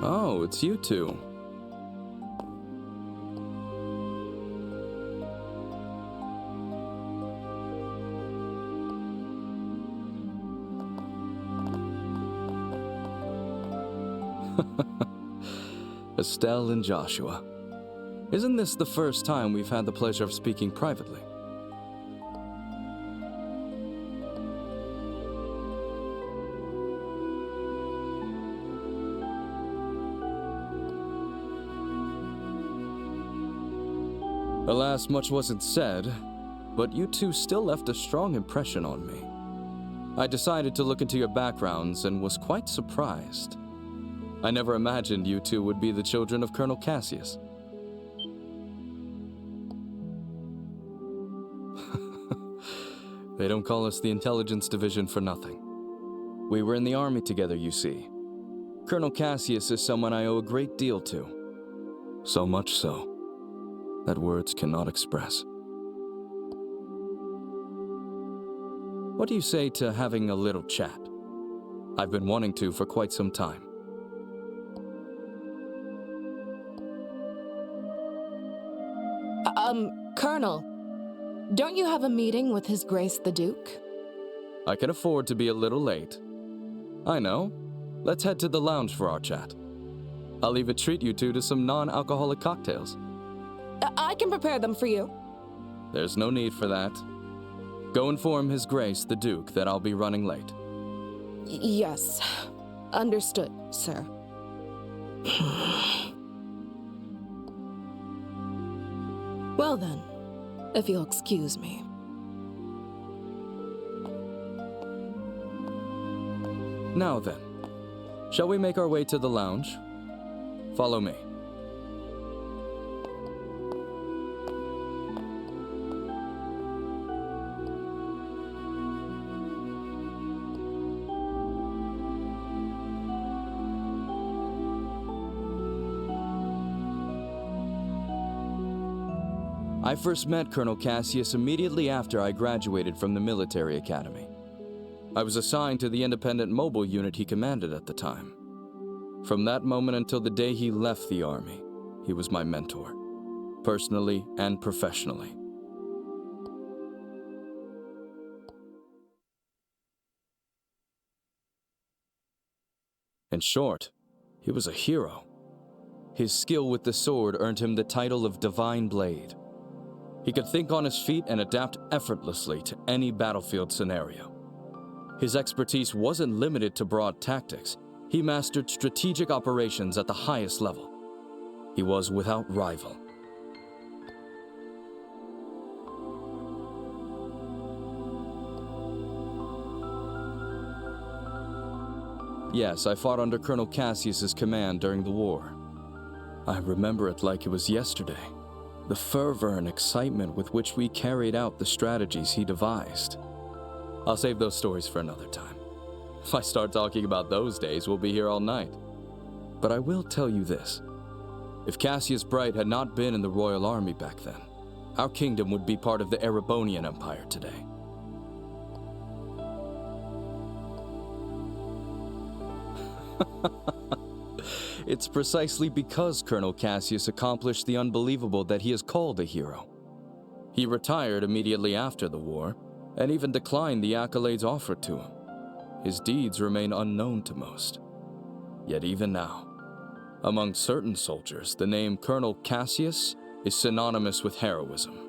Oh, it's you two. Estelle and Joshua. Isn't this the first time we've had the pleasure of speaking privately? Alas, much wasn't said, but you two still left a strong impression on me. I decided to look into your backgrounds and was quite surprised. I never imagined you two would be the children of Colonel Cassius. They don't call us the Intelligence Division for nothing. We were in the army together, you see. Colonel Cassius is someone I owe a great deal to. So much so that words cannot express. What do you say to having a little chat? I've been wanting to for quite some time. Colonel, don't you have a meeting with His Grace the Duke? I can afford to be a little late. I know. Let's head to the lounge for our chat. I'll even treat you two to some non-alcoholic cocktails. I can prepare them for you. There's no need for that. Go inform His Grace the Duke that I'll be running late. Yes. Understood, sir. Well then, if you'll excuse me. Now then, shall we make our way to the lounge? Follow me. I first met Colonel Cassius immediately after I graduated from the military academy. I was assigned to the independent mobile unit he commanded at the time. From that moment until the day he left the army, he was my mentor, personally and professionally. In short, he was a hero. His skill with the sword earned him the title of Divine Blade. He could think on his feet and adapt effortlessly to any battlefield scenario. His expertise wasn't limited to broad tactics. He mastered strategic operations at the highest level. He was without rival. Yes, I fought under Colonel Cassius's command during the war. I remember it like it was yesterday. The fervor and excitement with which we carried out the strategies he devised. I'll save those stories for another time. If I start talking about those days, we'll be here all night. But I will tell you this. If Cassius Bright had not been in the Royal Army back then, our kingdom would be part of the Erebonian Empire today. It's precisely because Colonel Cassius accomplished the unbelievable that he is called a hero. He retired immediately after the war, and even declined the accolades offered to him. His deeds remain unknown to most. Yet even now, among certain soldiers, the name Colonel Cassius is synonymous with heroism.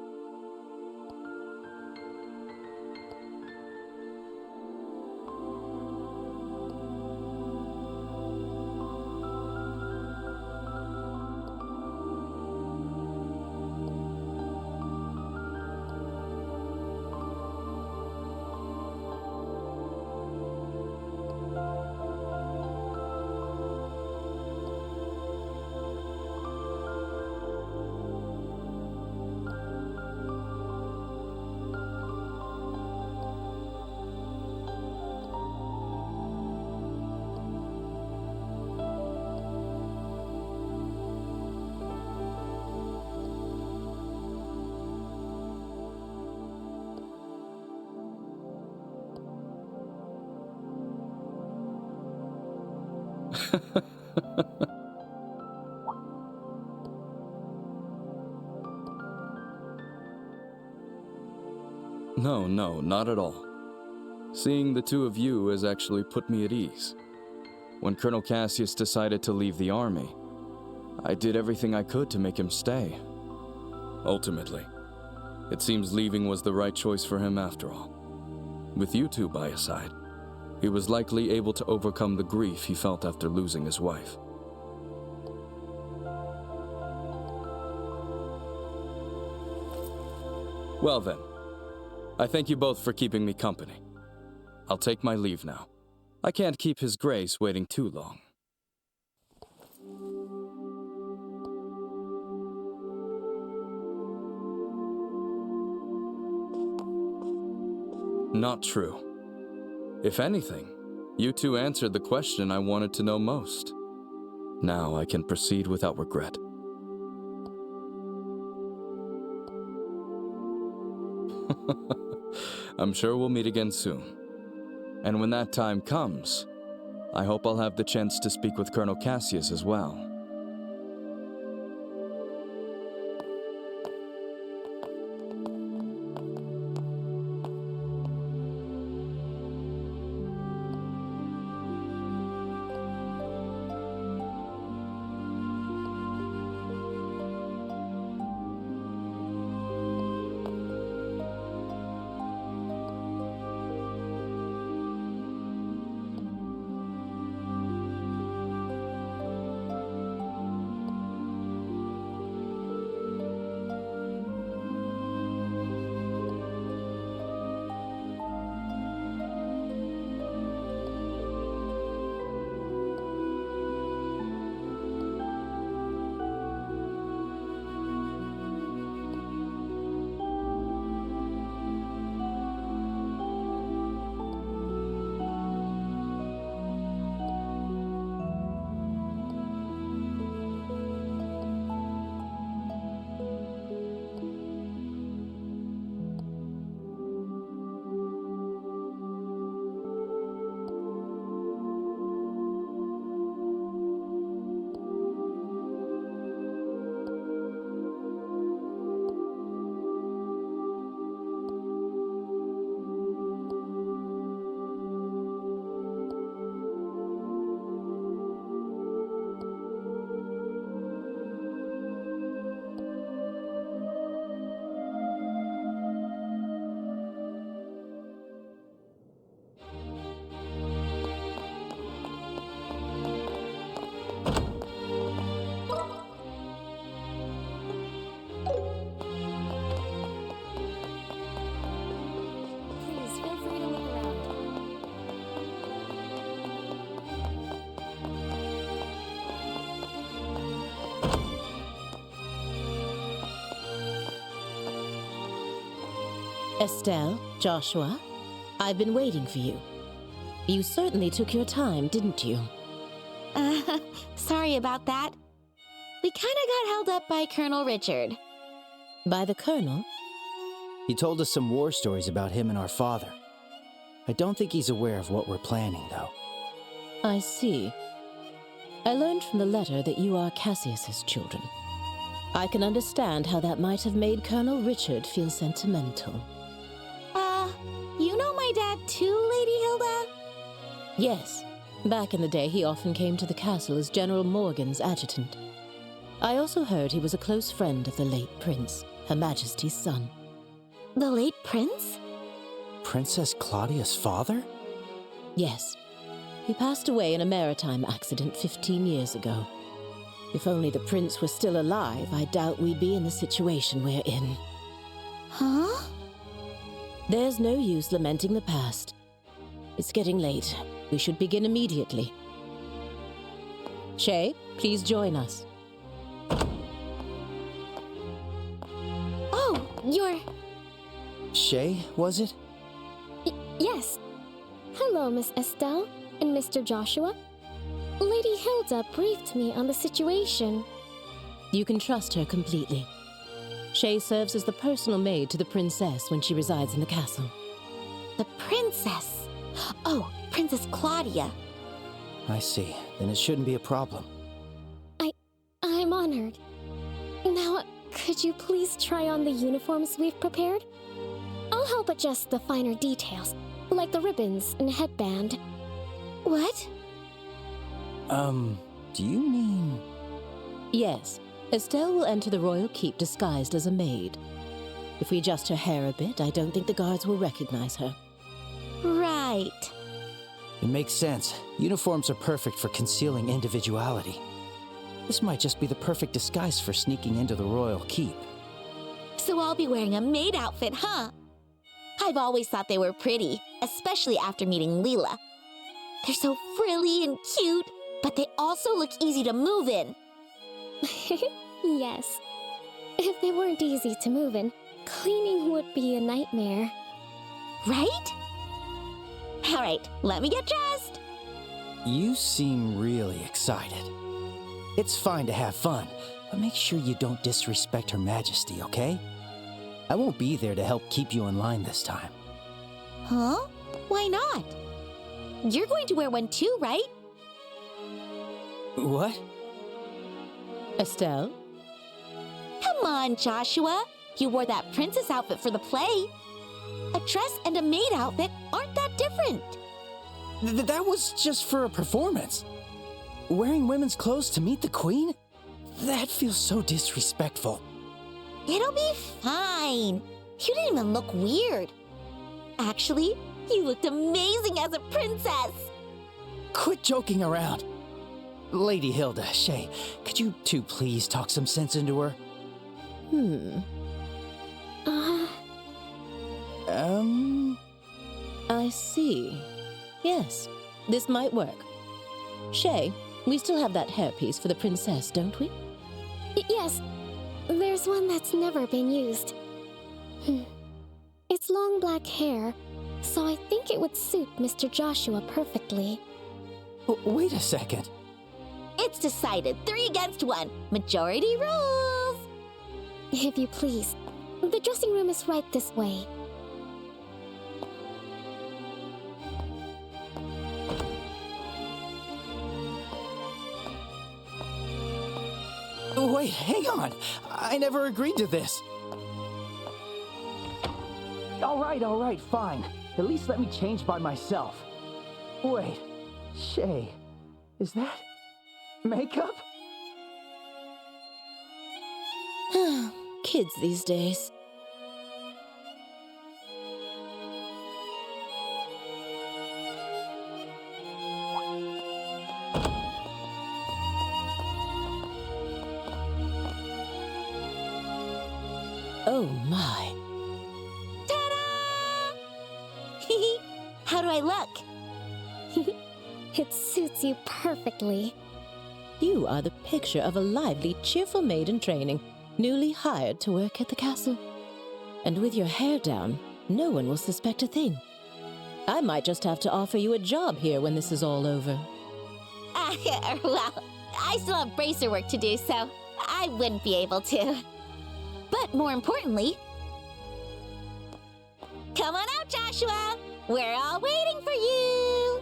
No, not at all. Seeing the two of you has actually put me at ease. When Colonel Cassius decided to leave the army, I did everything I could to make him stay. Ultimately, it seems leaving was the right choice for him after all. With you two by his side, he was likely able to overcome the grief he felt after losing his wife. Well then, I thank you both for keeping me company. I'll take my leave now. I can't keep His Grace waiting too long. Not true. If anything, you two answered the question I wanted to know most. Now I can proceed without regret. I'm sure we'll meet again soon. And when that time comes, I hope I'll have the chance to speak with Colonel Cassius as well. Estelle, Joshua, I've been waiting for you. You certainly took your time, didn't you? Sorry about that. We kinda got held up by Colonel Richard. By the Colonel? He told us some war stories about him and our father. I don't think he's aware of what we're planning, though. I see. I learned from the letter that you are Cassius's children. I can understand how that might have made Colonel Richard feel sentimental. You know my dad too, Lady Hilda? Yes. Back in the day, he often came to the castle as General Morgan's adjutant. I also heard he was a close friend of the late prince, Her Majesty's son. The late prince? Princess Claudia's father? Yes. He passed away in a maritime accident 15 years ago. If only the prince were still alive, I doubt we'd be in the situation we're in. Huh? There's no use lamenting the past. It's getting late. We should begin immediately. Shay, please join us. Oh, you're... Shay, was it? Yes. Hello, Miss Estelle and Mr. Joshua. Lady Hilda briefed me on the situation. You can trust her completely. Shay serves as the personal maid to the princess when she resides in the castle. The princess? Oh, Princess Claudia. I see. Then it shouldn't be a problem. I'm honored. Now, could you please try on the uniforms we've prepared? I'll help adjust the finer details, like the ribbons and headband. What? Do you mean... Yes, Estelle will enter the royal keep disguised as a maid. If we adjust her hair a bit, I don't think the guards will recognize her. Right. It makes sense. Uniforms are perfect for concealing individuality. This might just be the perfect disguise for sneaking into the royal keep. So I'll be wearing a maid outfit, huh? I've always thought they were pretty, especially after meeting Leela. They're so frilly and cute, but they also look easy to move in. Yes. If they weren't easy to move in, cleaning would be a nightmare. Right? All right, let me get dressed. You seem really excited. It's fine to have fun, but make sure you don't disrespect Her Majesty, okay? I won't be there to help keep you in line this time. Huh? Why not? You're going to wear one too, right? What? Estelle? Come on, Joshua. You wore that princess outfit for the play. A dress and a maid outfit aren't that different. That was just for a performance. Wearing women's clothes to meet the queen? That feels so disrespectful. It'll be fine. You didn't even look weird. Actually, you looked amazing as a princess. Quit joking around. Lady Hilda, Shay, could you two please talk some sense into her? I see. Yes, this might work. Shay, we still have that hairpiece for the princess, don't we? Yes, there's one that's never been used. It's long black hair, so I think it would suit Mr. Joshua perfectly. Wait a second. It's decided 3 against 1. Majority rules. If you please, the dressing room is right this way. Wait, hang on. I never agreed to this. All right, fine. At least let me change by myself. Wait, Shay, is that makeup? Kids these days. Oh my. Ta-da! How do I look? It suits you perfectly. You are the picture of a lively, cheerful maid in training, newly hired to work at the castle. And with your hair down, no one will suspect a thing. I might just have to offer you a job here when this is all over. Well, I still have bracer work to do, so I wouldn't be able to. But more importantly, come on out, Joshua! We're all waiting for you!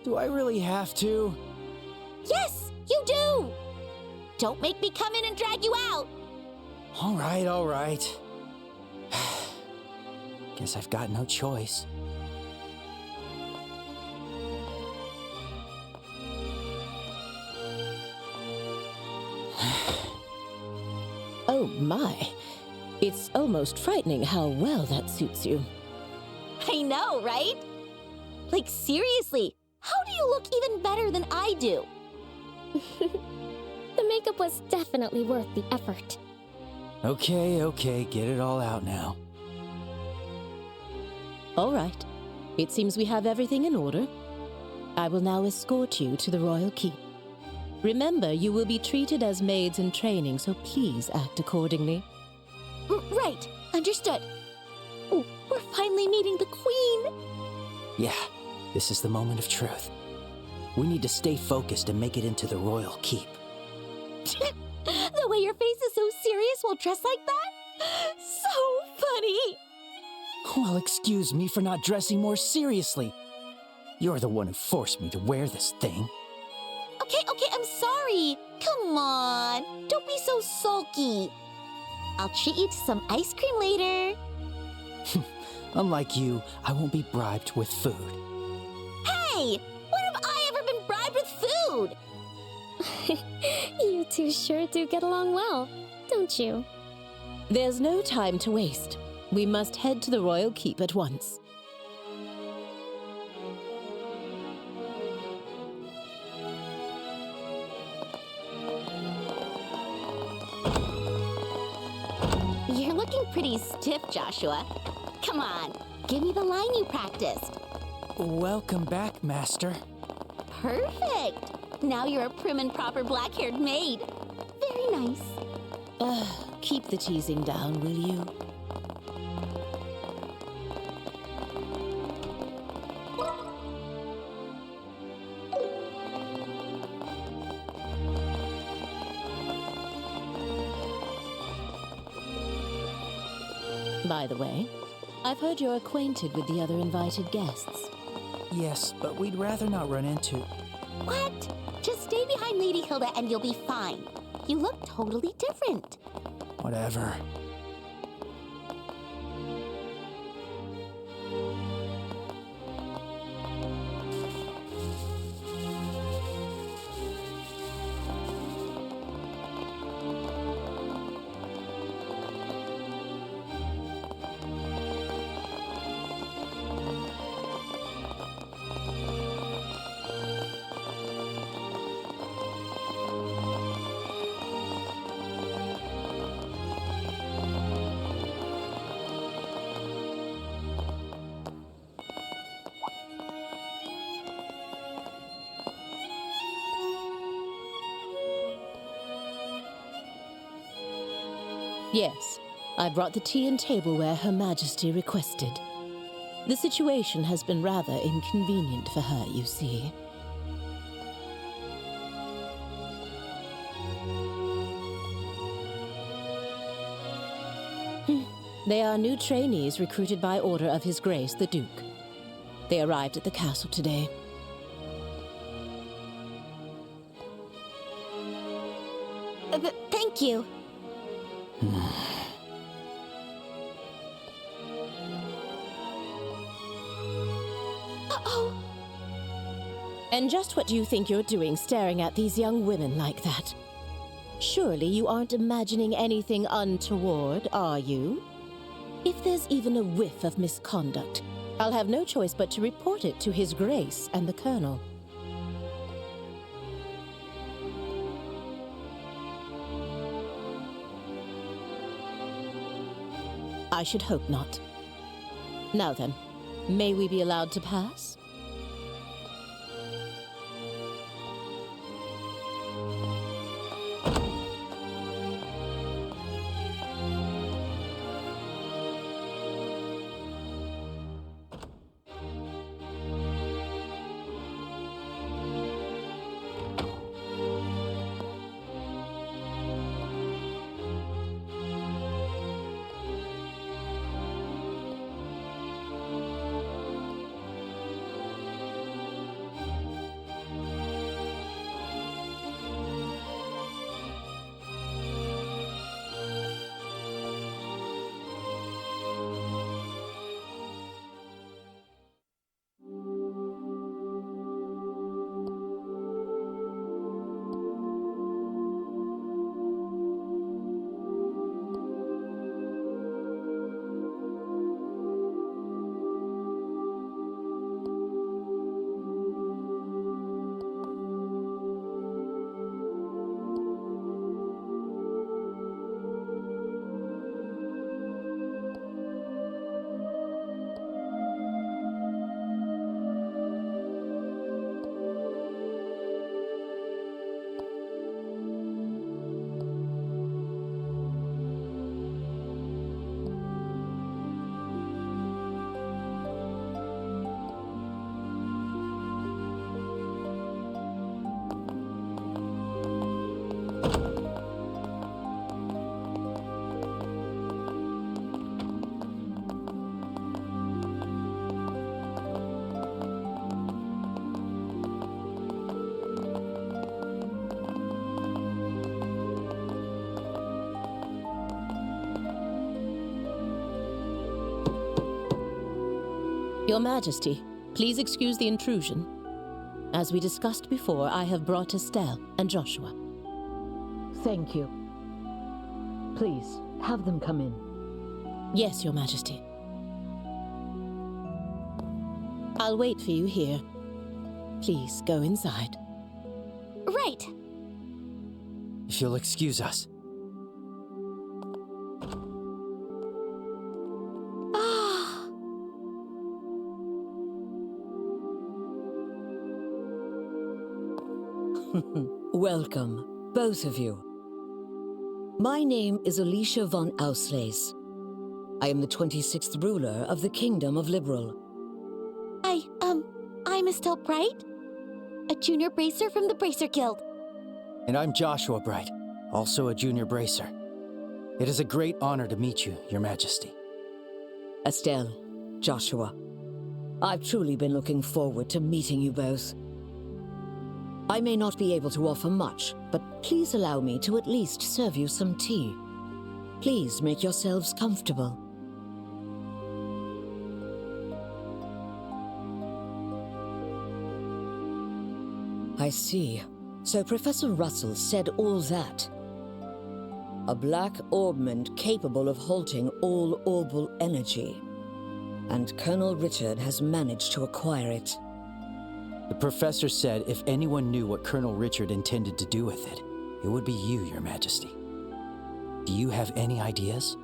Do I really have to? Yes, you do! Don't make me come in and drag you out! All right. Guess I've got no choice. Oh my. It's almost frightening how well that suits you. I know, right? Like, seriously, how do you look even better than I do? The makeup was definitely worth the effort. Okay, get it all out now. All right. It seems we have everything in order. I will now escort you to the royal keep. Remember, you will be treated as maids in training, so please act accordingly. Right, understood. Oh, we're finally meeting the queen. Yeah, this is the moment of truth. We need to stay focused and make it into the royal keep. The way your face is so serious while dressed like that? So funny! Well, excuse me for not dressing more seriously. You're the one who forced me to wear this thing. Okay, I'm sorry. Come on, don't be so sulky. I'll treat you to some ice cream later. Unlike you, I won't be bribed with food. Hey! When have I ever been bribed with food? You two sure do get along well, don't you? There's no time to waste. We must head to the royal keep at once. You're looking pretty stiff, Joshua. Come on, give me the line you practiced. Welcome back, Master. Perfect! Now you're a prim and proper black-haired maid. Very nice. Keep the teasing down, will you? By the way, I've heard you're acquainted with the other invited guests. Yes, but we'd rather not run into... What? Just stay behind Lady Hilda and you'll be fine. You look totally different. Whatever. Yes, I brought the tea and tableware Her Majesty requested. The situation has been rather inconvenient for her, you see. They are new trainees recruited by order of His Grace the Duke. They arrived at the castle today. Thank you. Uh-oh. And just what do you think you're doing staring at these young women like that? Surely you aren't imagining anything untoward, are you? If there's even a whiff of misconduct, I'll have no choice but to report it to His Grace and the Colonel. I should hope not. Now then, may we be allowed to pass? Your Majesty, please excuse the intrusion. As we discussed before, I have brought Estelle and Joshua. Thank you. Please, have them come in. Yes, Your Majesty. I'll wait for you here. Please go inside. Right. If you'll excuse us. Ah. Welcome, both of you. My name is Alicia von Auslese. I am the 26th ruler of the Kingdom of Liberal. I'm Estelle Bright, a junior bracer from the Bracer Guild. And I'm Joshua Bright, also a junior bracer. It is a great honor to meet you, Your Majesty. Estelle, Joshua, I've truly been looking forward to meeting you both. I may not be able to offer much, but please allow me to at least serve you some tea. Please make yourselves comfortable. I see. So Professor Russell said all that. A black orbment capable of halting all orbal energy. And Colonel Richard has managed to acquire it. The professor said if anyone knew what Colonel Richard intended to do with it, it would be you, Your Majesty. Do you have any ideas?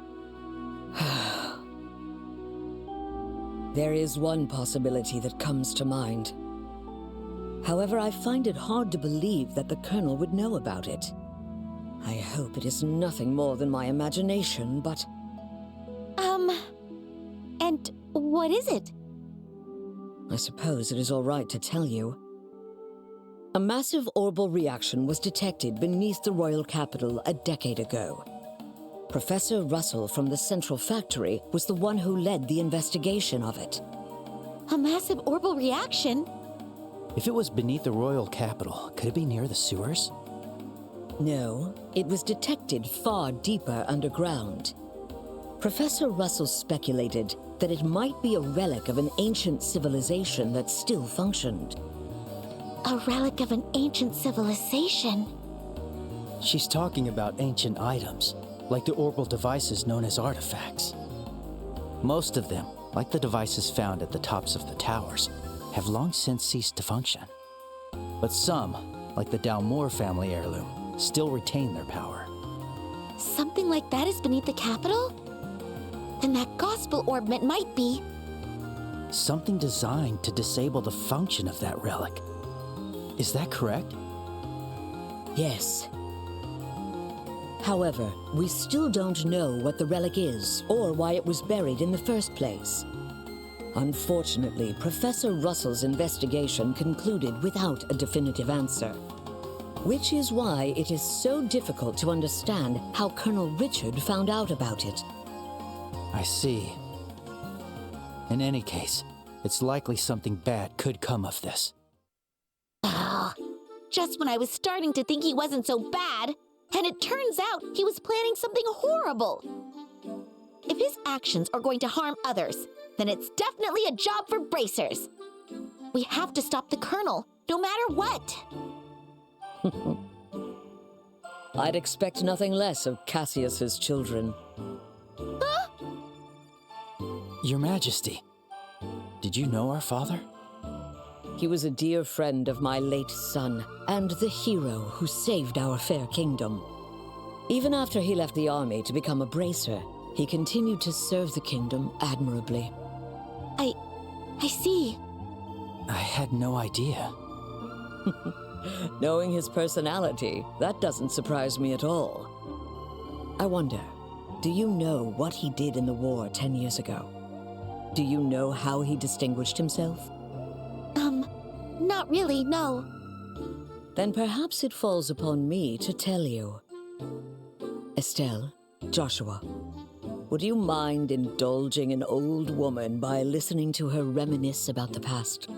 There is one possibility that comes to mind. However, I find it hard to believe that the Colonel would know about it. I hope it is nothing more than my imagination, but... And what is it? I suppose it is all right to tell you. A massive orbal reaction was detected beneath the royal capital a decade ago. Professor Russell from the Central Factory was the one who led the investigation of it. A massive orbal reaction? If it was beneath the royal capital, could it be near the sewers? No, it was detected far deeper underground. Professor Russell speculated that it might be a relic of an ancient civilization that still functioned. A relic of an ancient civilization? She's talking about ancient items, like the orbal devices known as artifacts. Most of them, like the devices found at the tops of the towers, have long since ceased to function. But some, like the Dalmore family heirloom, still retain their power. Something like that is beneath the capital? Then that gospel orbment might be... Something designed to disable the function of that relic. Is that correct? Yes. However, we still don't know what the relic is or why it was buried in the first place. Unfortunately, Professor Russell's investigation concluded without a definitive answer. Which is why it is so difficult to understand how Colonel Richard found out about it. I see. In any case, it's likely something bad could come of this. Oh, just when I was starting to think he wasn't so bad, and it turns out he was planning something horrible. If his actions are going to harm others, then it's definitely a job for bracers. We have to stop the Colonel, no matter what. I'd expect nothing less of Cassius's children. Huh? Your Majesty, did you know our father? He was a dear friend of my late son, and the hero who saved our fair kingdom. Even after he left the army to become a bracer, he continued to serve the kingdom admirably. I see. I had no idea. Knowing his personality, that doesn't surprise me at all. I wonder, do you know what he did in the war 10 years ago? Do you know how he distinguished himself? Not really, no. Then perhaps it falls upon me to tell you. Estelle, Joshua, would you mind indulging an old woman by listening to her reminisce about the past?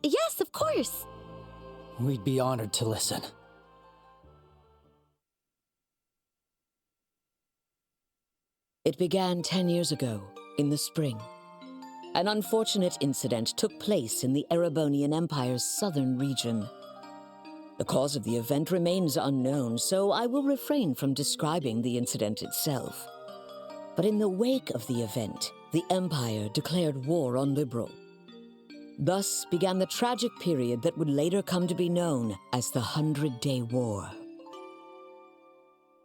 Yes, of course. We'd be honored to listen. It began 10 years ago, in the spring. an unfortunate incident took place in the Erebonian Empire's southern region. The cause of the event remains unknown, so I will refrain from describing the incident itself. But in the wake of the event, the Empire declared war on Liberl. Thus began the tragic period that would later come to be known as the 100-Day War.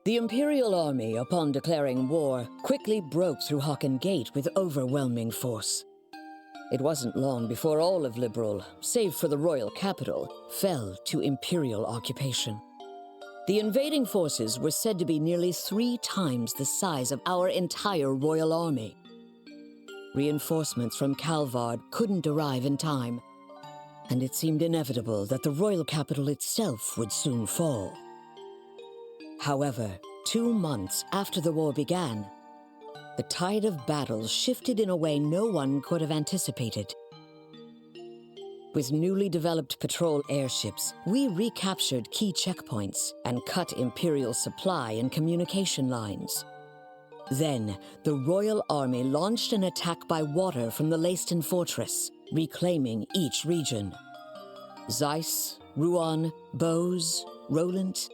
The Imperial Army, upon declaring war, quickly broke through Hocken Gate with overwhelming force. It wasn't long before all of Liberl, save for the royal capital, fell to Imperial occupation. The invading forces were said to be nearly 3 times the size of our entire royal army. Reinforcements from Calvard couldn't arrive in time, and it seemed inevitable that the royal capital itself would soon fall. However, 2 months after the war began, the tide of battle shifted in a way no one could have anticipated. With newly developed patrol airships, we recaptured key checkpoints and cut Imperial supply and communication lines. Then, the Royal Army launched an attack by water from the Leiston Fortress, reclaiming each region. Zeiss, Ruan, Bose, Roland.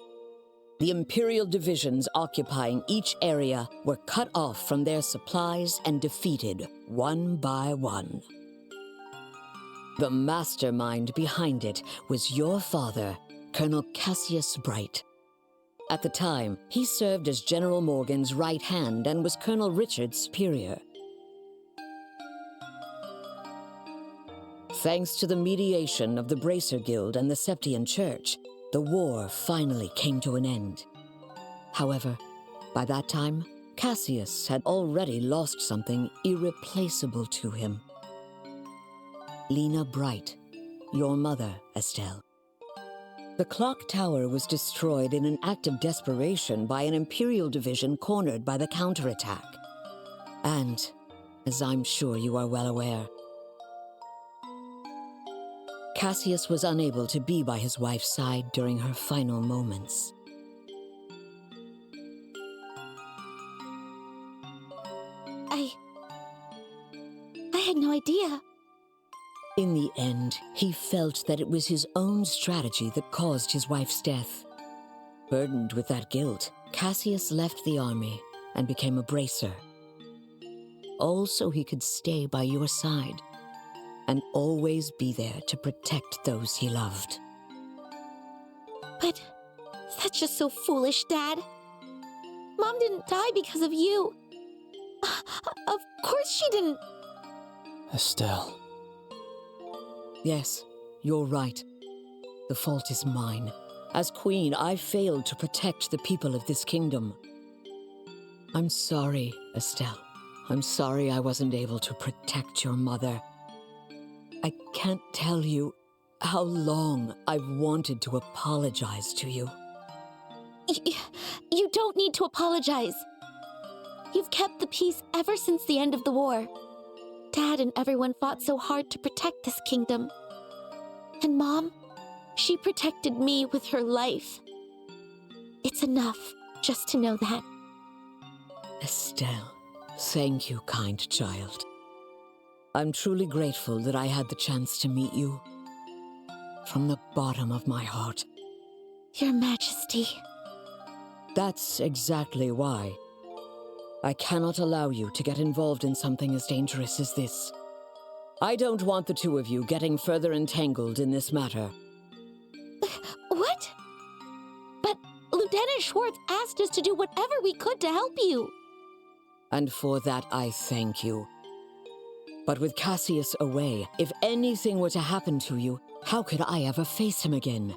The Imperial divisions occupying each area were cut off from their supplies and defeated one by one. The mastermind behind it was your father, Colonel Cassius Bright. At the time, he served as General Morgan's right hand and was Colonel Richard's superior. Thanks to the mediation of the Bracer Guild and the Septian Church, the war finally came to an end. However, by that time, Cassius had already lost something irreplaceable to him. Lena Bright, your mother, Estelle. The clock tower was destroyed in an act of desperation by an Imperial division cornered by the counterattack. And, as I'm sure you are well aware, Cassius was unable to be by his wife's side during her final moments. I had no idea. In the end, he felt that it was his own strategy that caused his wife's death. Burdened with that guilt, Cassius left the army and became a bracer. All so he could stay by your side and always be there to protect those he loved. But that's just so foolish, Dad. Mom didn't die because of you. Of course she didn't. Estelle. Yes, you're right. The fault is mine. As queen, I failed to protect the people of this kingdom. I'm sorry, Estelle. I'm sorry I wasn't able to protect your mother. I can't tell you how long I've wanted to apologize to you. You don't need to apologize. You've kept the peace ever since the end of the war. Dad and everyone fought so hard to protect this kingdom. And Mom, she protected me with her life. It's enough just to know that. Estelle, thank you, kind child. I'm truly grateful that I had the chance to meet you. From the bottom of my heart. Your Majesty. That's exactly why. I cannot allow you to get involved in something as dangerous as this. I don't want the two of you getting further entangled in this matter. What? But Lieutenant Schwartz asked us to do whatever we could to help you. And for that, I thank you. But with Cassius away, if anything were to happen to you, how could I ever face him again?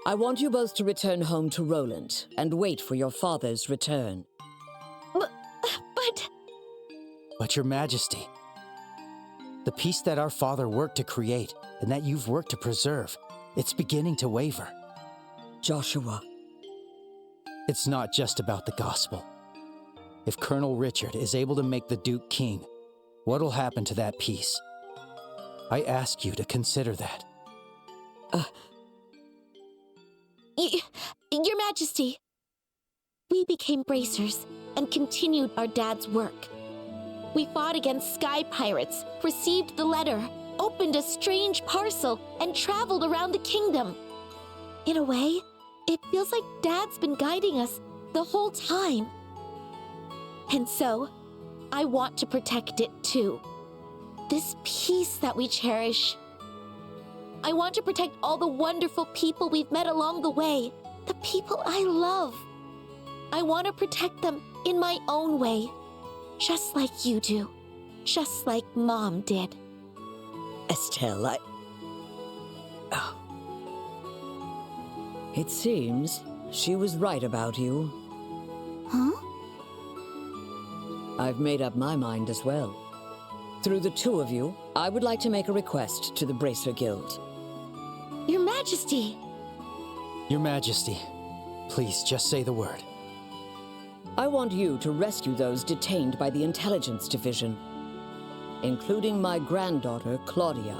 I want you both to return home to Roland and wait for your father's return. But Your Majesty, the peace that our father worked to create and that you've worked to preserve, it's beginning to waver. Joshua. It's not just about the gospel. If Colonel Richard is able to make the Duke king, what'll happen to that peace? I ask you to consider that. Your Majesty, we became bracers and continued our dad's work. We fought against sky pirates, received the letter, opened a strange parcel, and traveled around the kingdom. In a way, it feels like Dad's been guiding us the whole time. And so, I want to protect it too. This peace that we cherish. I want to protect all the wonderful people we've met along the way, the people I love. I want to protect them in my own way, just like you do, just like Mom did. Estelle, It seems she was right about you. Huh? I've made up my mind as well. Through the two of you, I would like to make a request to the Bracer Guild. Your Majesty! Your Majesty, please just say the word. I want you to rescue those detained by the Intelligence Division, including my granddaughter, Claudia.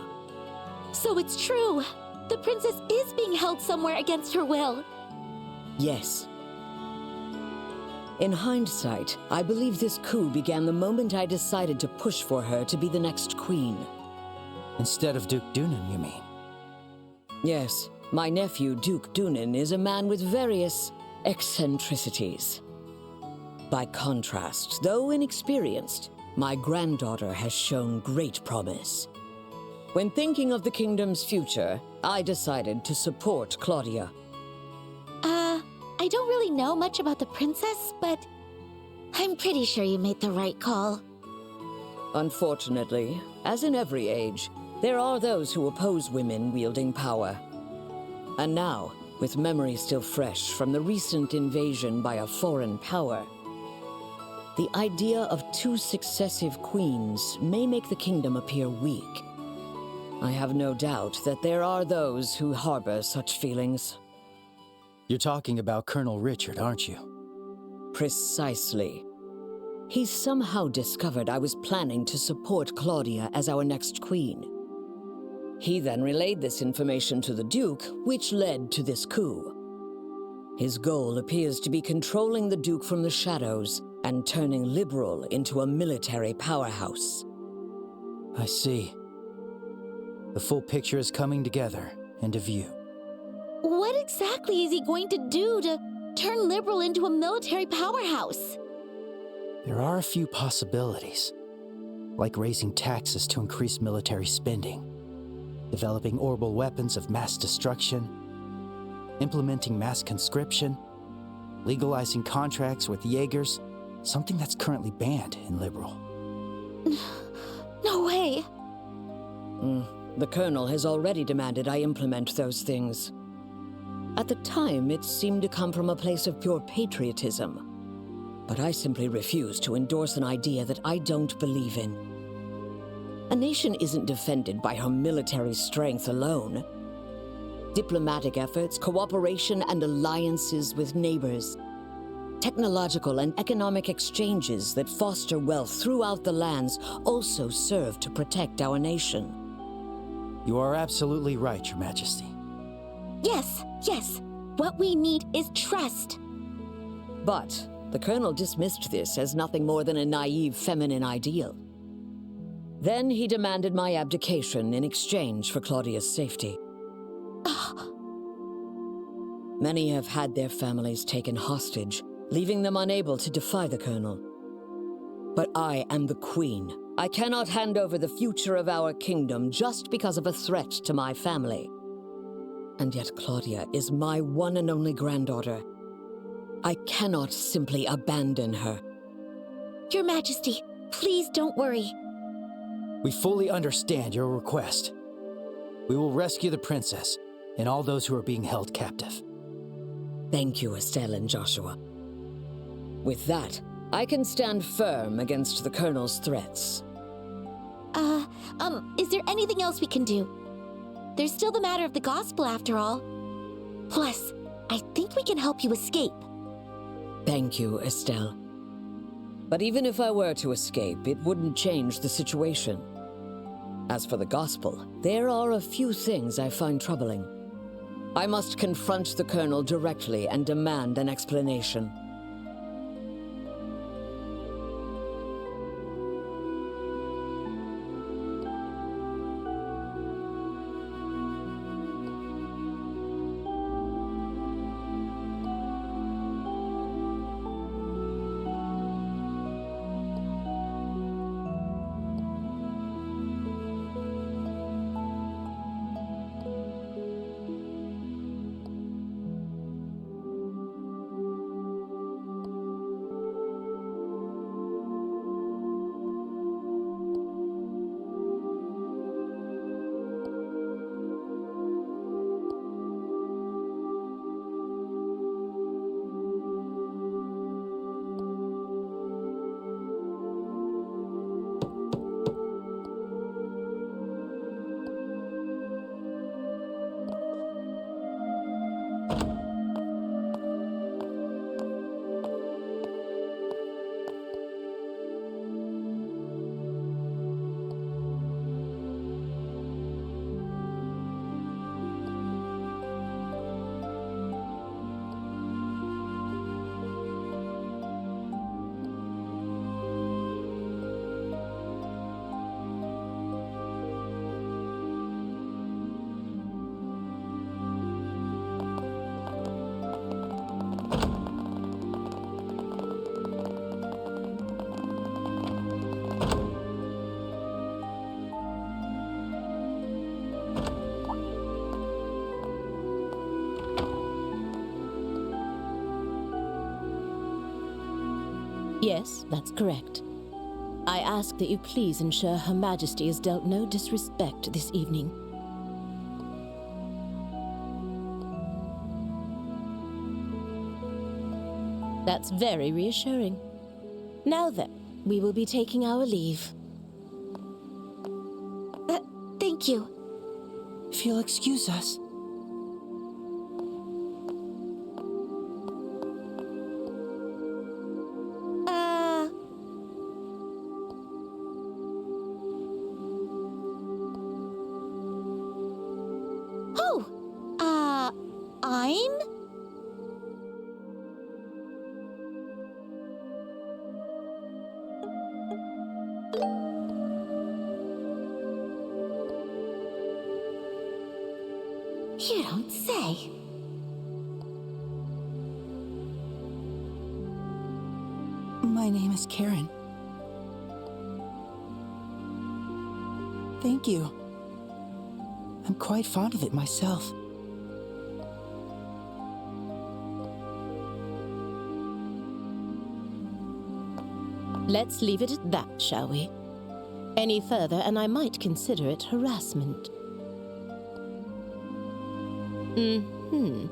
So it's true! The princess is being held somewhere against her will. Yes. In hindsight, I believe this coup began the moment I decided to push for her to be the next queen. Instead of Duke Dunan, you mean? Yes, my nephew, Duke Dunan, is a man with various eccentricities. By contrast, though inexperienced, my granddaughter has shown great promise. When thinking of the kingdom's future, I decided to support Claudia. I don't really know much about the princess, but I'm pretty sure you made the right call. Unfortunately, as in every age, there are those who oppose women wielding power. And now, with memory still fresh from the recent invasion by a foreign power, the idea of two successive queens may make the kingdom appear weak. I have no doubt that there are those who harbor such feelings. You're talking about Colonel Richard, aren't you? Precisely. He somehow discovered I was planning to support Claudia as our next queen. He then relayed this information to the Duke, which led to this coup. His goal appears to be controlling the Duke from the shadows and turning Liberl into a military powerhouse. I see. The full picture is coming together into view. What exactly is he going to do to turn Liberl into a military powerhouse? There are a few possibilities, like raising taxes to increase military spending, developing orbital weapons of mass destruction, implementing mass conscription, legalizing contracts with Jaegers, something that's currently banned in Liberl. No way! The Colonel has already demanded I implement those things. At the time, it seemed to come from a place of pure patriotism. But I simply refuse to endorse an idea that I don't believe in. A nation isn't defended by her military strength alone. Diplomatic efforts, cooperation, and alliances with neighbors. Technological and economic exchanges that foster wealth throughout the lands also serve to protect our nation. You are absolutely right, Your Majesty. Yes. What we need is trust. But the Colonel dismissed this as nothing more than a naive feminine ideal. Then he demanded my abdication in exchange for Claudia's safety. Many have had their families taken hostage, leaving them unable to defy the Colonel. But I am the Queen. I cannot hand over the future of our kingdom just because of a threat to my family. And yet Claudia is my one and only granddaughter. I cannot simply abandon her. Your Majesty, please don't worry. We fully understand your request. We will rescue the princess and all those who are being held captive. Thank you, Estelle and Joshua. With that, I can stand firm against the Colonel's threats. Is there anything else we can do? There's still the matter of the gospel after all. Plus, I think we can help you escape. Thank you, Estelle. But even if I were to escape, it wouldn't change the situation. As for the gospel, there are a few things I find troubling. I must confront the Colonel directly and demand an explanation. Yes, that's correct. I ask that you please ensure Her Majesty is dealt no disrespect this evening. That's very reassuring. Now then, we will be taking our leave. Thank you. If you'll excuse us. I'm? You don't say. My name is Karen. Thank you. I'm quite fond of it myself. Let's leave it at that, shall we? Any further, and I might consider it harassment. Mm-hmm.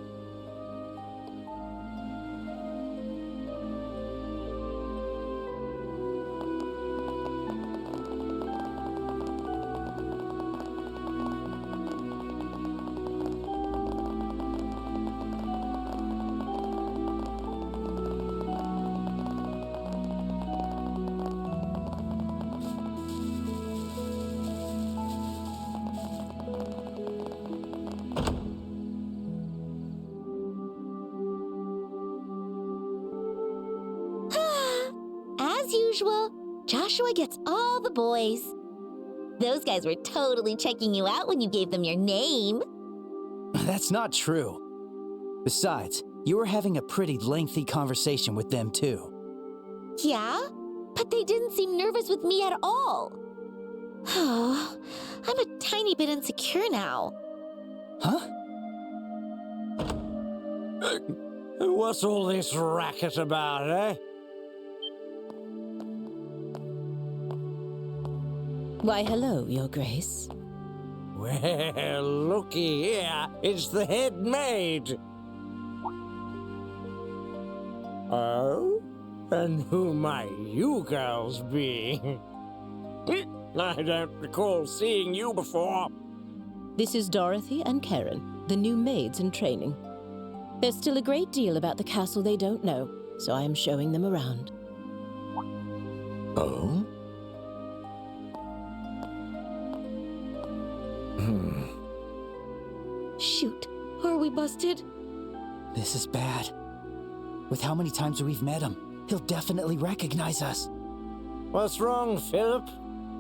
As usual, Joshua gets all the boys. Those guys were totally checking you out when you gave them your name. That's not true. Besides, you were having a pretty lengthy conversation with them, too. Yeah? But they didn't seem nervous with me at all. Oh, I'm a tiny bit insecure now. Huh? What's all this racket about, eh? Why, hello, Your Grace. Well, looky here. It's the head maid. Oh? And who might you girls be? I don't recall seeing you before. This is Dorothy and Karen, the new maids in training. There's still a great deal about the castle they don't know, so I am showing them around. Oh? Shoot, are we busted? This is bad. With how many times we've met him, he'll definitely recognize us. What's wrong, Philip?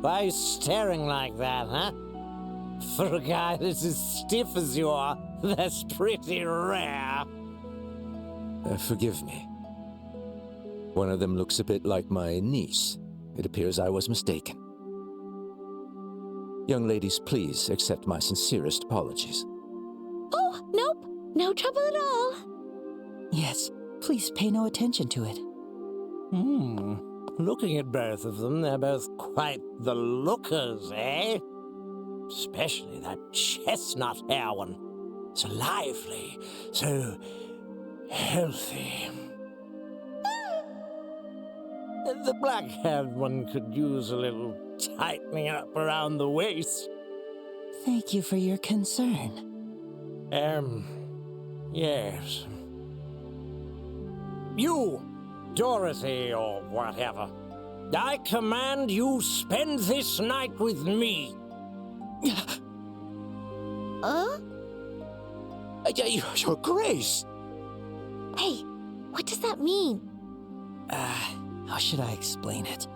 Why are you staring like that, huh? For a guy that's as stiff as you are, that's pretty rare. Forgive me. One of them looks a bit like my niece. It appears I was mistaken. Young ladies, please accept my sincerest apologies. Oh, nope. No trouble at all. Yes, please pay no attention to it. Looking at both of them, they're both quite the lookers, eh? Especially that chestnut-hair one. So lively, so healthy. The black-haired one could use a little tightening up around the waist. Thank you for your concern. Yes. You, Dorothy or whatever, I command you spend this night with me. Your Grace! Hey, what does that mean? How should I explain it?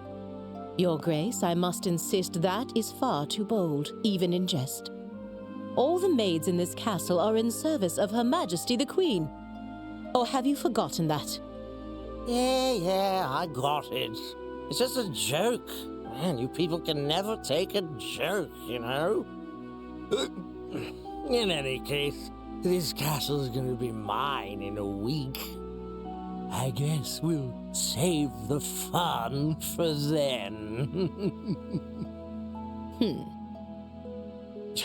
Your Grace, I must insist that is far too bold, even in jest. All the maids in this castle are in service of Her Majesty the Queen. Or have you forgotten that? Yeah, I got it. It's just a joke. Man, you people can never take a joke, you know? In any case, this castle's gonna be mine in a week. I guess we'll save the fun for then.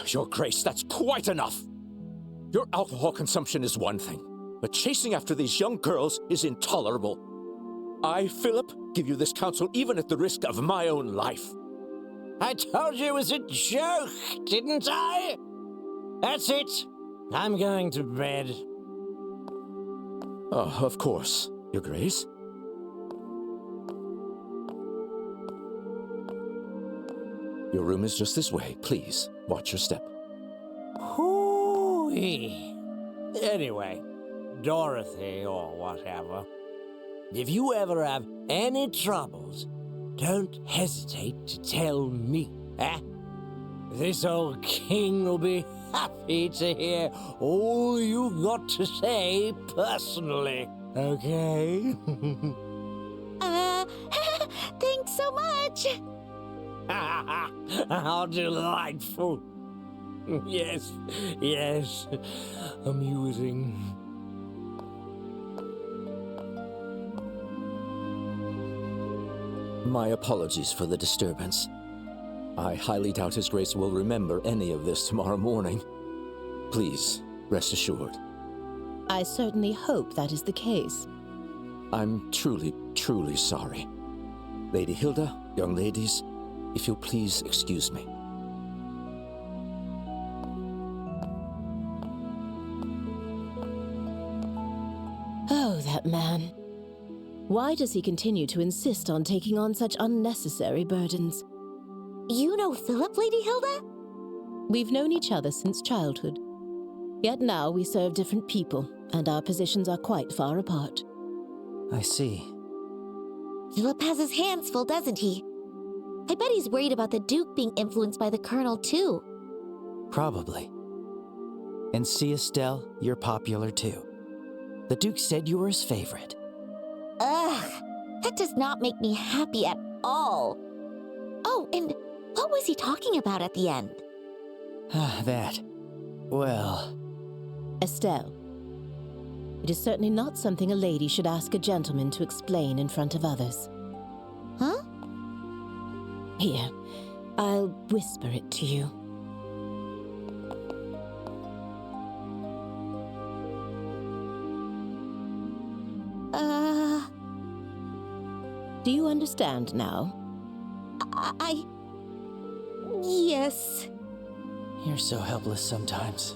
Your Grace, that's quite enough! Your alcohol consumption is one thing, but chasing after these young girls is intolerable. I, Philip, give you this counsel even at the risk of my own life. I told you it was a joke, didn't I? That's it. I'm going to bed. Oh, of course, Your Grace. Your room is just this way. Please, watch your step. Hoo-wee. Anyway, Dorothy or whatever, if you ever have any troubles, don't hesitate to tell me, eh? This old king will be happy to hear all you've got to say personally, okay? Thanks so much. How delightful. Yes, yes, amusing. My apologies for the disturbance. I highly doubt His Grace will remember any of this tomorrow morning. Please, rest assured. I certainly hope that is the case. I'm truly, truly sorry. Lady Hilda, young ladies, if you'll please excuse me. Oh, that man. Why does he continue to insist on taking on such unnecessary burdens? You know Philip, Lady Hilda? We've known each other since childhood. Yet now we serve different people, and our positions are quite far apart. I see. Philip has his hands full, doesn't he? I bet he's worried about the Duke being influenced by the Colonel, too. Probably. And see, Estelle, you're popular too. The Duke said you were his favorite. Ugh, that does not make me happy at all. Oh, and what was he talking about at the end? That. Well. Estelle, it is certainly not something a lady should ask a gentleman to explain in front of others. Huh? Here, I'll whisper it to you. Do you understand now? Yes. You're so helpless sometimes.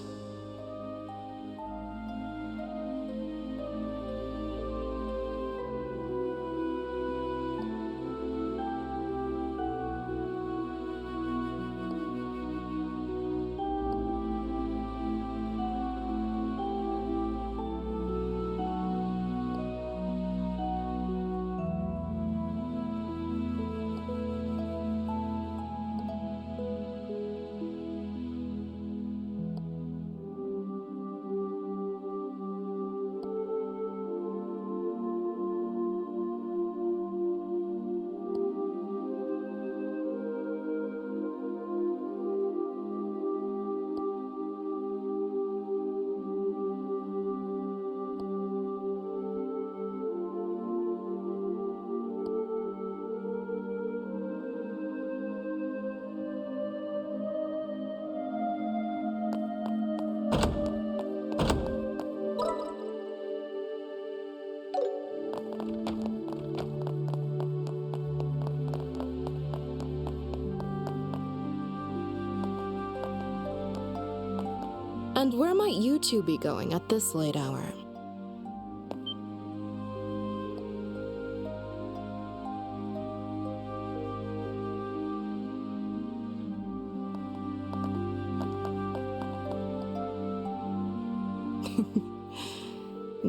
And where might you two be going at this late hour?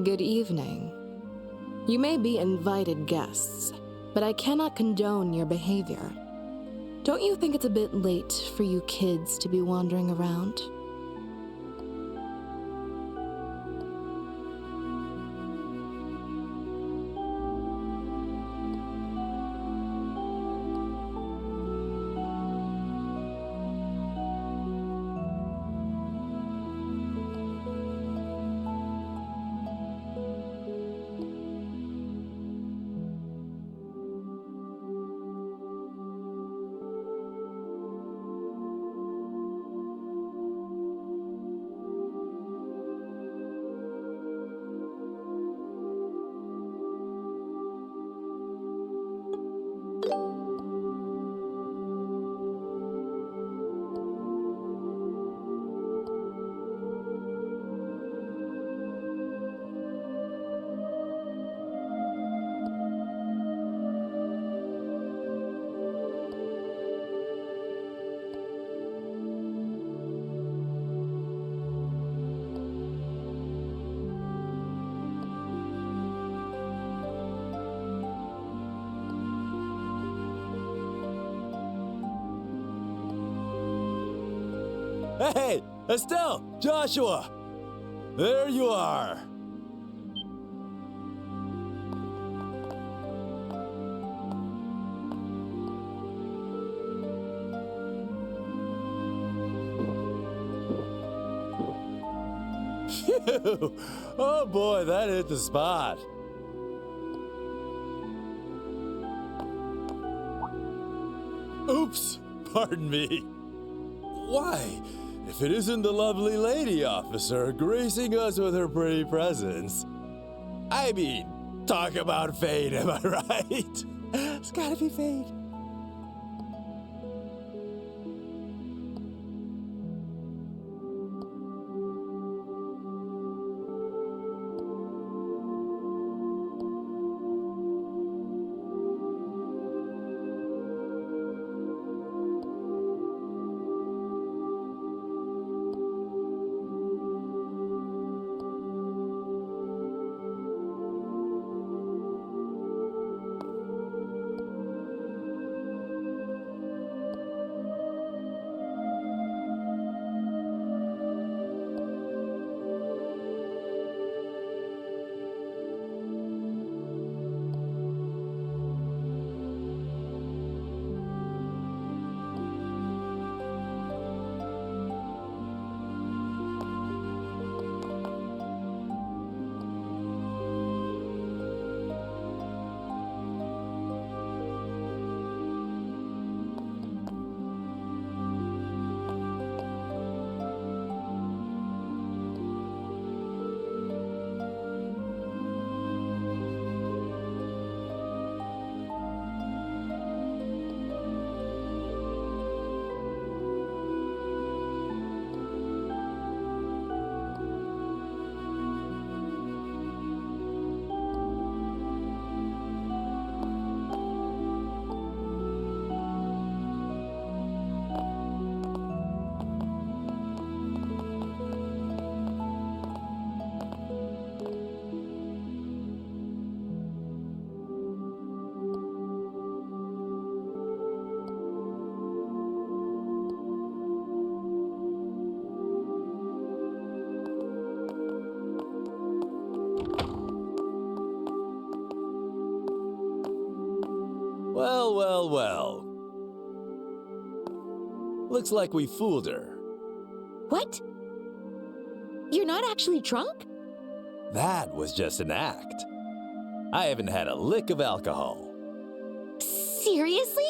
Good evening. You may be invited guests, but I cannot condone your behavior. Don't you think it's a bit late for you kids to be wandering around? Hey, Estelle! Joshua! There you are! Phew! Oh boy, that hit the spot. Oops! Pardon me. Why, if it isn't the lovely lady officer gracing us with her pretty presence. I mean, talk about fate, am I right? It's gotta be fate. Well, well, well. Looks like we fooled her. What? You're not actually drunk? That was just an act. I haven't had a lick of alcohol. Seriously?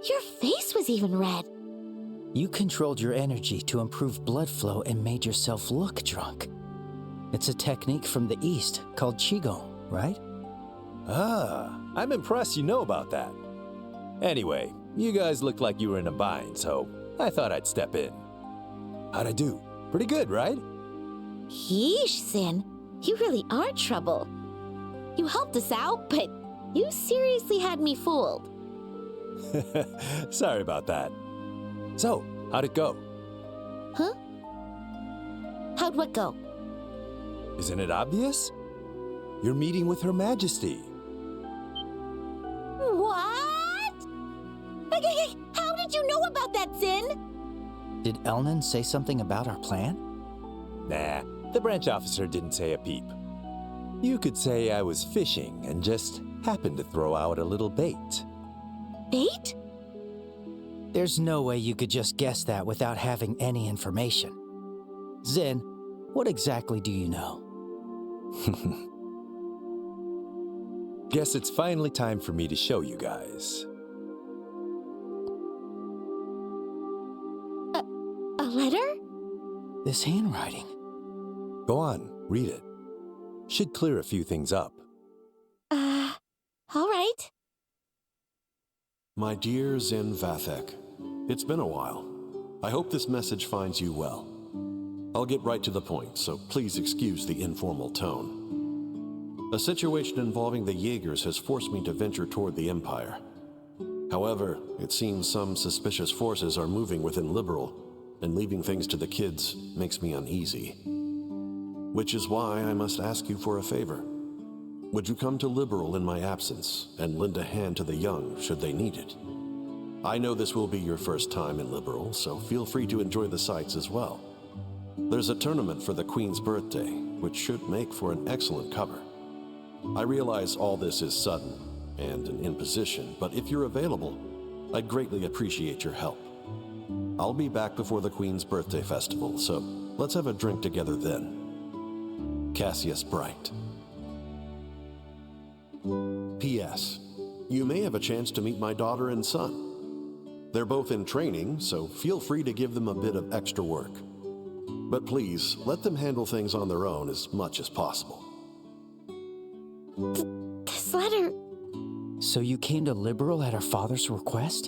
Your face was even red. You controlled your energy to improve blood flow and made yourself look drunk. It's a technique from the East called Qigong, right? Ah, I'm impressed you know about that. Anyway, you guys looked like you were in a bind, so I thought I'd step in. How'd I do? Pretty good, right? Yeesh, Sin. You really are trouble. You helped us out, but you seriously had me fooled. Sorry about that. So, how'd it go? Huh? How'd what go? Isn't it obvious? You're meeting with Her Majesty. What? Hey, how did you know about that, Sin? Did Elnan say something about our plan? Nah, the branch officer didn't say a peep. You could say I was fishing and just happened to throw out a little bait. Bait? There's no way you could just guess that without having any information. Zin, what exactly do you know? Guess it's finally time for me to show you guys. A letter? This handwriting. Go on, read it. Should clear a few things up. All right. My dear Zin Vathek, it's been a while. I hope this message finds you well. I'll get right to the point, so please excuse the informal tone. A situation involving the Jaegers has forced me to venture toward the Empire. However, it seems some suspicious forces are moving within Liberal, and leaving things to the kids makes me uneasy. Which is why I must ask you for a favor. Would you come to Liberal in my absence and lend a hand to the young should they need it? I know this will be your first time in Liberal, so feel free to enjoy the sights as well. There's a tournament for the Queen's birthday, which should make for an excellent cover. I realize all this is sudden and an imposition, but if you're available, I'd greatly appreciate your help. I'll be back before the Queen's birthday festival, so let's have a drink together then. Cassius Bright. P.S. You may have a chance to meet my daughter and son. They're both in training, so feel free to give them a bit of extra work. But please, let them handle things on their own as much as possible. This letter... So you came to Liberal at our father's request?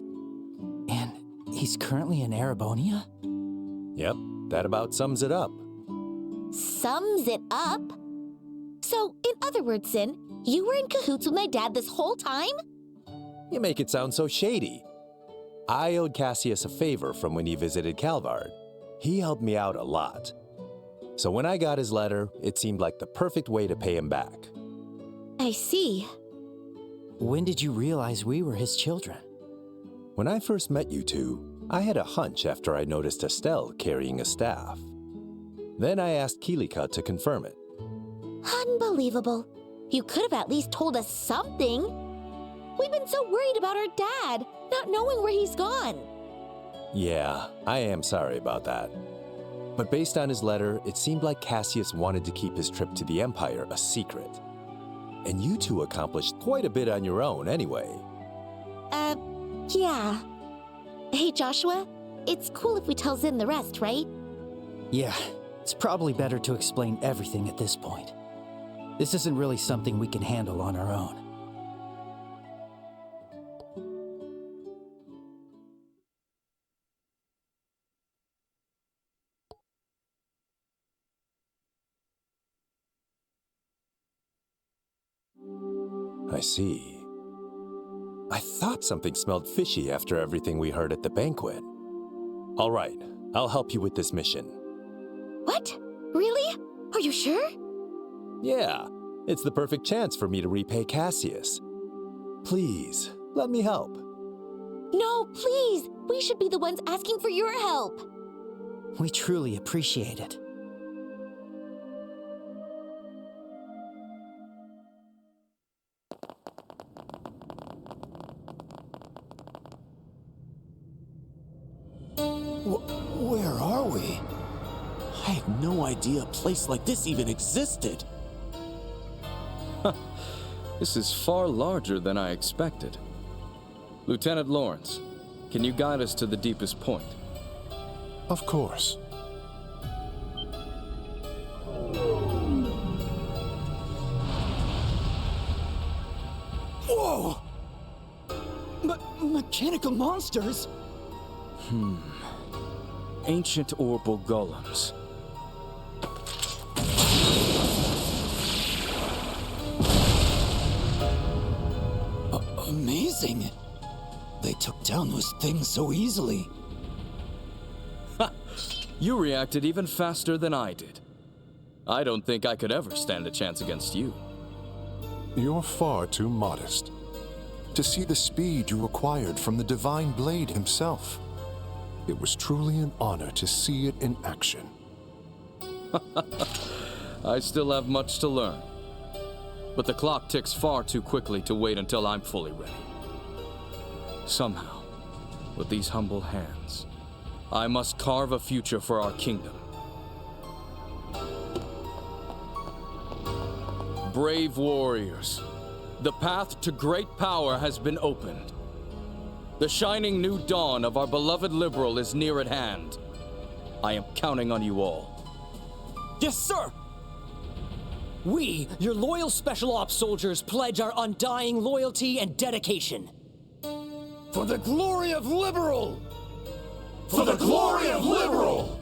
And he's currently in Erebonia? Yep, that about sums it up. Sums it up? So, in other words, Sin, you were in cahoots with my dad this whole time? You make it sound so shady. I owed Cassius a favor from when he visited Calvard. He helped me out a lot. So when I got his letter, it seemed like the perfect way to pay him back. I see. When did you realize we were his children? When I first met you two, I had a hunch after I noticed Estelle carrying a staff. Then I asked Kilika to confirm it. Unbelievable. You could have at least told us something. We've been so worried about our dad, not knowing where he's gone. Yeah, I am sorry about that. But based on his letter, it seemed like Cassius wanted to keep his trip to the Empire a secret. And you two accomplished quite a bit on your own anyway. Yeah. Hey, Joshua, it's cool if we tell Zin the rest, right? Yeah, it's probably better to explain everything at this point. This isn't really something we can handle on our own. I see. I thought something smelled fishy after everything we heard at the banquet. All right, I'll help you with this mission. What? Really? Are you sure? Yeah, it's the perfect chance for me to repay Cassius. Please, let me help. No, please! We should be the ones asking for your help. We truly appreciate it. Where are we? I had no idea a place like this even existed. This is far larger than I expected. Lieutenant Lawrence, can you guide us to the deepest point? Of course. Whoa! Mechanical monsters? Ancient orbital golems. Amazing. They took down those things so easily. You reacted even faster than I did. I don't think I could ever stand a chance against you. You're far too modest. To see the speed you acquired from the Divine Blade himself. It was truly an honor to see it in action. I still have much to learn. But the clock ticks far too quickly to wait until I'm fully ready. Somehow, with these humble hands, I must carve a future for our kingdom. Brave warriors, the path to great power has been opened. The shining new dawn of our beloved Liberal is near at hand. I am counting on you all. Yes, sir! We, your loyal Special Ops soldiers, pledge our undying loyalty and dedication. For the glory of Liberal! For the glory of Liberal!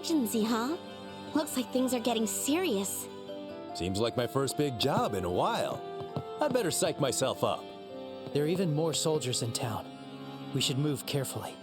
emergency, huh? Looks like things are getting serious. Seems like my first big job in a while. I'd better psych myself up. There are even more soldiers in town. We should move carefully.